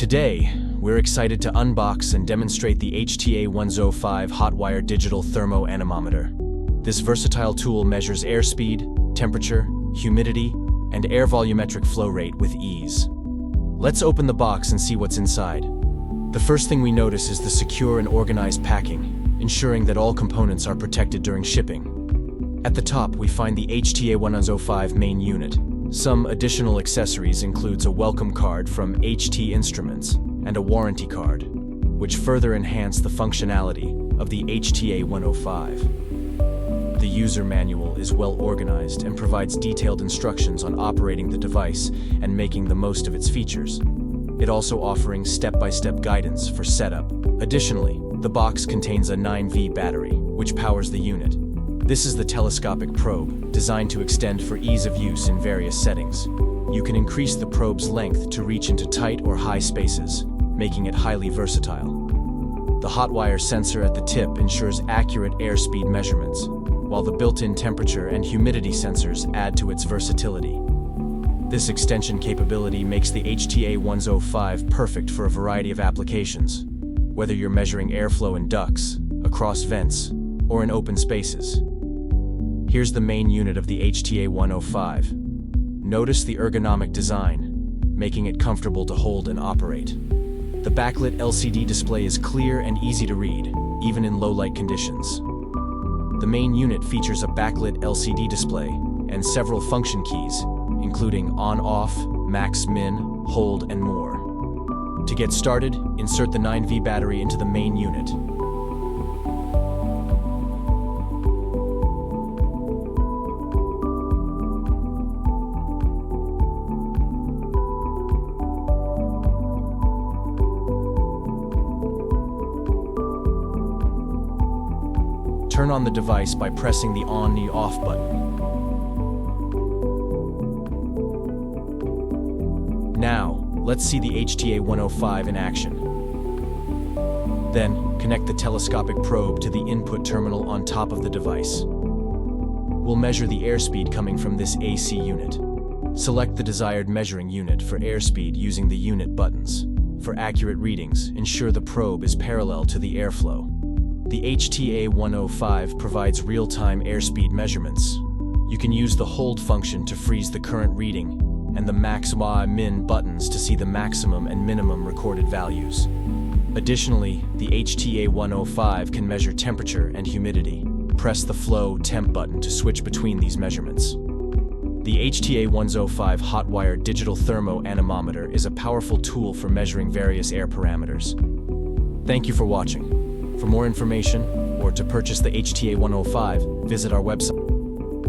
Today, we're excited to unbox and demonstrate the HTA105 hot-wire digital thermo anemometer. This versatile tool measures airspeed, temperature, humidity, and air volumetric flow rate with ease. Let's open the box and see what's inside. The first thing we notice is the secure and organized packing, ensuring that all components are protected during shipping. At the top, we find the HTA105 main unit. Some additional accessories includes a welcome card from HT Instruments and a warranty card, which further enhance the functionality of the HTA105. The user manual is well organized and provides detailed instructions on operating the device and making the most of its features. It also offering step-by-step guidance for setup. Additionally, the box contains a 9V battery, which powers the unit. This is the telescopic probe, designed to extend for ease of use in various settings. You can increase the probe's length to reach into tight or high spaces, making it highly versatile. The hot wire sensor at the tip ensures accurate airspeed measurements, while the built-in temperature and humidity sensors add to its versatility. This extension capability makes the HTA105 perfect for a variety of applications, whether you're measuring airflow in ducts, across vents, or in open spaces. Here's the main unit of the HTA105. Notice the ergonomic design, making it comfortable to hold and operate. The backlit LCD display is clear and easy to read, even in low-light conditions. The main unit features a backlit LCD display and several function keys, including on-off, max-min, hold, and more. To get started, insert the 9V battery into the main unit. Turn on the device by pressing the on-off button. Now, let's see the HTA105 in action. Then, connect the telescopic probe to the input terminal on top of the device. We'll measure the airspeed coming from this AC unit. Select the desired measuring unit for airspeed using the unit buttons. For accurate readings, ensure the probe is parallel to the airflow. The HTA105 provides real-time airspeed measurements. You can use the hold function to freeze the current reading, and the max min buttons to see the maximum and minimum recorded values. Additionally, the HTA105 can measure temperature and humidity. Press the flow temp button to switch between these measurements. The HTA105 hot-wire digital thermo anemometer is a powerful tool for measuring various air parameters. Thank you for watching. For more information or to purchase the HTA105, visit our website.